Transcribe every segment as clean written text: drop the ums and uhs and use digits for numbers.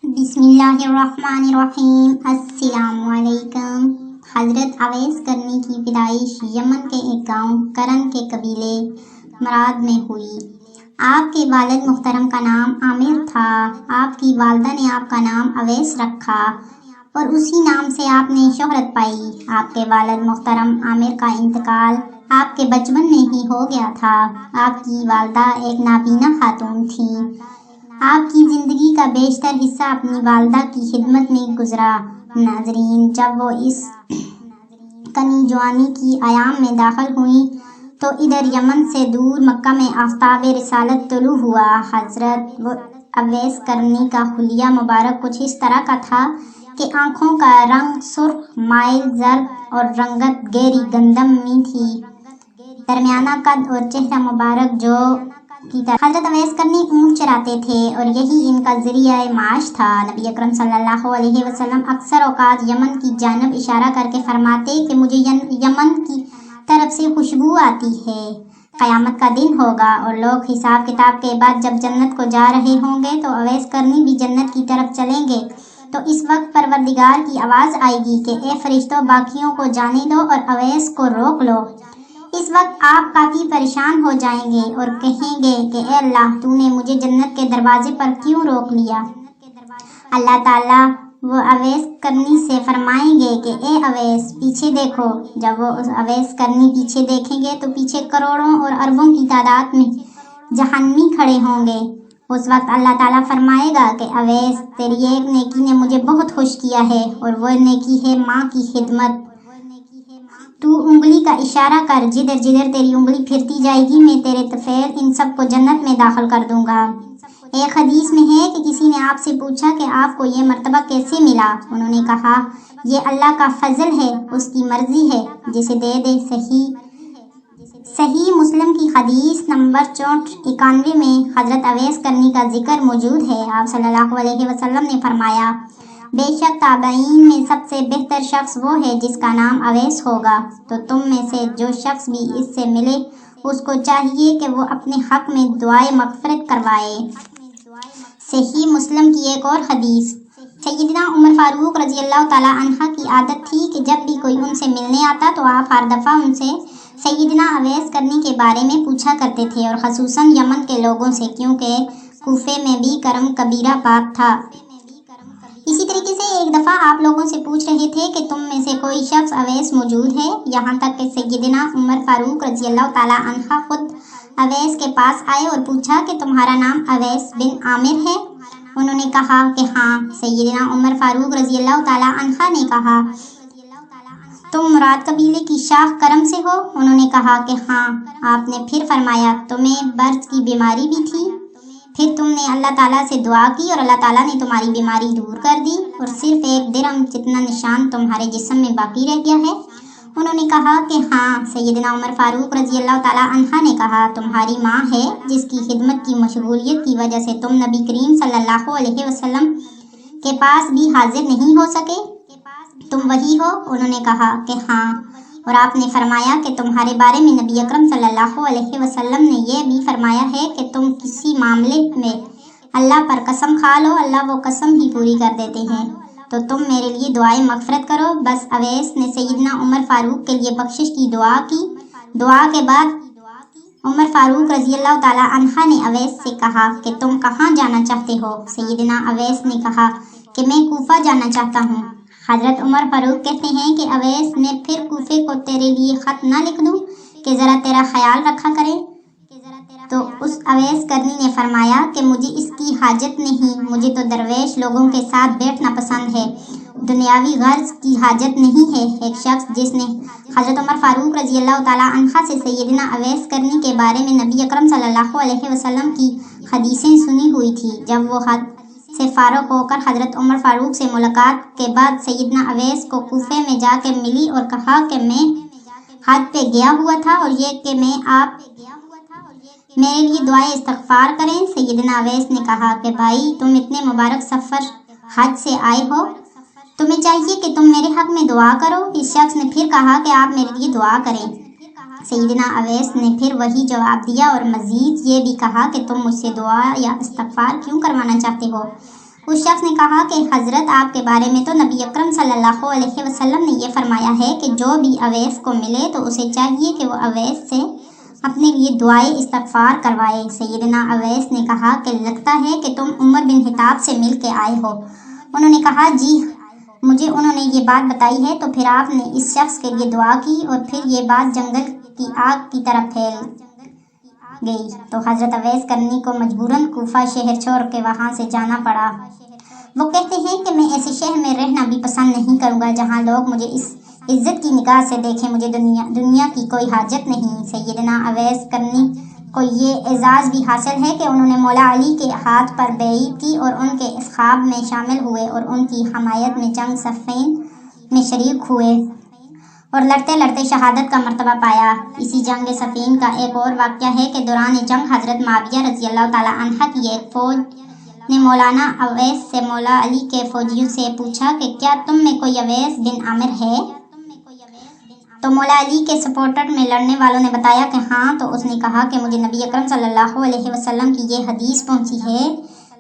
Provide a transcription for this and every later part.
बिस्मिल्लाहिर्रहमानिर्रहीम। अस्सलामुअलैकुम। हज़रत अवैस करनी की पैदाइश यमन के एक गांव करन के कबीले मराद में हुई। आपके वालिद मुहतरम का नाम आमिर था। आपकी वालदा ने आपका नाम अवैस रखा और उसी नाम से आपने शोहरत पाई। आपके वालिद मुहतरम आमिर का इंतकाल आपके बचपन में ही हो गया था। आपकी वालदा एक नाबीना खातून थी। आपकी ज़िंदगी का बेशतर हिस्सा अपनी वालदा की खिदमत में गुजरा। नाज़रीन, जब वो इस कनी जवानी की आयाम में दाखिल हुई तो इधर यमन से दूर मक्का में आफ़ताब रिसालत तुलू हुआ। हज़रत अवैस करनी का हुलिया मुबारक कुछ इस तरह का था कि आँखों का रंग सुर्ख माइल जर्द और रंगत गहरी गंधमी थी। दरमियाना कद और चेहरा मुबारक जो की तरह। हज़रत अवैस करनी ऊँट चराते थे और यही इनका ज़रिया माश था। नबी अकरम सल्लल्लाहु अलैहि वसल्लम अक्सर औक़ात यमन की जानब इशारा करके फरमाते कि मुझे यमन की तरफ से खुशबू आती है। क़यामत का दिन होगा और लोग हिसाब किताब के बाद जब जन्नत को जा रहे होंगे तो अवैस करनी भी जन्नत की तरफ चलेंगे। तो इस वक्त परवरदिगार की आवाज़ आएगी कि ए फरिश्तों, बाकियों को जाने दो और अवैस को रोक लो। इस वक्त आप काफ़ी परेशान हो जाएंगे और कहेंगे कि ए अल्लाह, तूने मुझे जन्नत के दरवाजे पर क्यों रोक लिया। अल्लाह ताला वो अवैस करनी से फरमाएंगे कि ए अवैस, पीछे देखो। जब वो उस अवैस करनी पीछे देखेंगे तो पीछे करोड़ों और अरबों की तादाद में जहन्नमी खड़े होंगे। उस वक्त अल्लाह ताला फरमाएगा कि अवैस, तेरी एक नेकी ने मुझे बहुत खुश किया है और वो नेकी है माँ की खिदमत। तू उंगली का इशारा कर, जिधर जिधर तेरी उंगली फिरती जाएगी मैं तेरे तफेल इन सबको जन्नत में दाखिल कर दूंगा। एक हदीस में है कि किसी ने आपसे पूछा कि आपको ये मर्तबा कैसे मिला। उन्होंने कहा, ये अल्लाह का फजल है, उसकी मर्जी है, जिसे दे दे। सही मुस्लिम की हदीस नंबर 91 में हज़रत अवैस करनी का जिक्र मौजूद है। आप सल्लल्लाहु अलैहि वसल्लम ने फरमाया, बेशक ताबईन में सबसे बेहतर शख्स वो है जिसका नाम अवैस होगा। तो तुम में से जो शख्स भी इससे मिले उसको चाहिए कि वो अपने हक में दुआए मग़फ़िरत करवाए। सही मुस्लिम की एक और हदीस, सैयदना उमर फारूक रज़ी अल्लाह ताला अन्हा की आदत थी कि जब भी कोई उनसे मिलने आता तो आप हर दफ़ा उनसे सैयदना अवैस करनी के बारे में पूछा करते थे और ख़ुसूसन यमन के लोगों से, क्योंकि कूफे में भी करम कबीरा पाक था। इसी तरीके से एक दफ़ा आप लोगों से पूछ रहे थे कि तुम में से कोई शख्स अवैस मौजूद है, यहाँ तक कि सैयदना उमर फारूक रज़ी अल्लाह ताला अन्हा खुद अवैस के पास आए और पूछा कि तुम्हारा नाम अवैस बिन आमिर है। उन्होंने कहा कि हाँ। सैयदना उमर फारूक रज़ी अल्लाह ताला अन्हा ने कहा, तुम मुराद कबीले की शाख करम से हो? उन्होंने कहा कि हाँ। आपने फिर फरमाया, तुम्हें बर्ज की बीमारी भी थी? फिर तुमने अल्लाह ताला से दुआ की और अल्लाह ताला ने तुम्हारी बीमारी दूर कर दी और सिर्फ एक दिरहम जितना निशान तुम्हारे जिस्म में बाकी रह गया है? उन्होंने कहा कि हाँ। सैयदना उमर फारूक रज़ी अल्लाह ताला अन्हा ने कहा, तुम्हारी माँ है जिसकी खिदमत की मशगूलियत की वजह से तुम नबी करीम सल्लल्लाहु अलैहि वसल्लम के पास भी हाजिर नहीं हो सके, तुम वही हो? उन्होंने कहा कि हाँ। और आपने फरमाया कि तुम्हारे बारे में नबी अकरम सल्लल्लाहु अलैहि वसल्लम ने यह भी फरमाया है कि तुम किसी मामले में अल्लाह पर कसम खा लो, अल्लाह वो कसम ही पूरी कर देते हैं। तो तुम मेरे लिए दुआए मग़फ़िरत करो। बस अवैस ने सैयदना उमर फारूक के लिए बख्शिश की दुआ की। दुआ के बाद उमर फारूक रज़ी अल्लाह ताला अन्हा ने अवैस से कहा कि तुम कहाँ जाना चाहते हो? सैयदना अवैस ने कहा कि मैं कूफा जाना चाहता हूँ। हज़रत उमर फारूक कहते हैं कि अवैस ने फिर कूफे को तेरे लिए ख़त ना लिख दूँ कि ज़रा तेरा ख्याल रखा करे? तो उस अवैस करनी ने फरमाया कि मुझे इसकी हाजत नहीं, मुझे तो दरवेश लोगों के साथ बैठना पसंद है, दुनियावी गर्ज की हाजत नहीं है। एक शख्स जिसने हज़रत उमर फारूक रज़ी अल्लाह ताला अन्हा से सैयदना अवैस करनी के बारे में नबी अकरम सल्लल्लाहु अलैहि वसल्लम की हदीसें सुनी हुई थी, जब वो हद से फारुग होकर हज़रत उमर फारूक से मुलाकात के बाद सैयदना अवैस को कूफे में जाकर मिली और कहा कि मैं हज पे गया हुआ था और ये कि मैं आप मेरे लिए दुआए इस्तग़फ़ार करें। सैयदना अवैस ने कहा कि भाई, तुम इतने मुबारक सफ़र हज से आए हो, तुम्हें चाहिए कि तुम मेरे हक़ में दुआ करो। इस शख्स ने फिर कहा कि आप मेरे लिए दुआ करें। सैयदना अवैस ने फिर वही जवाब दिया और मज़ीद ये भी कहा कि तुम मुझसे दुआ या इस्तग़फ़ार क्यों करवाना चाहते हो? उस शख्स ने कहा कि हज़रत आपके बारे में तो नबी अकरम सल्लल्लाहु अलैहि वसल्लम ने ये फरमाया है कि जो भी अवैस को मिले तो उसे चाहिए कि वो अवैस से अपने लिए दुआए इस्तगफार करवाए। सैयदना अवैस ने कहा कि लगता है कि तुम उमर बिन खिताब से मिल के आए हो। उन्होंने कहा जी, मुझे उन्होंने ये बात बताई है। तो फिर आपने इस शख्स के लिए दुआ की और फिर ये बात जंगल की आग की तरफ फैल गई तो हज़रत अवैस करनी को मजबूरन कूफा शहर छोड़ के वहाँ से जाना पड़ा। वो कहते हैं कि मैं ऐसे शहर में रहना भी पसंद नहीं करूँगा जहाँ लोग मुझे इस इज्जत की निगाह से देखें। मुझे दुनिया की कोई हाजत नहीं। सैयदना अवैस करनी को ये एजाज़ भी हासिल है कि उन्होंने मौला अली के हाथ पर बैत की और उनके ख्वाब में शामिल हुए और उनकी हमायत में जंग सफ़ीन में शरीक हुए और लड़ते लड़ते शहादत का मर्तबा पाया। इसी जंग सफ़ीन का एक और वाक़या है कि दौरान जंग हज़रत माविया रज़ी अल्लाह तआला अन्हा की एक फ़ौज ने मौलाना अवैस से मौला अली के फ़ौजियों से पूछा कि क्या तुम में कोई अवैस बिन आमिर है? तो मौला अली के सपोर्टर में लड़ने वालों ने बताया कि हाँ। तो उसने कहा कि मुझे नबी अकरम सल्लल्लाहु अलैहि वसल्लम की ये हदीस पहुंची है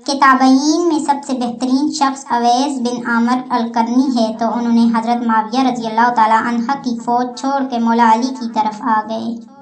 कि ताबईन में सबसे बेहतरीन शख्स अवैस बिन आमिर अल-करनी है। तो उन्होंने हज़रत माविया रज़ी अल्लाह तआला अन्हा की फ़ौज छोड़ के मौला अली की तरफ आ गए।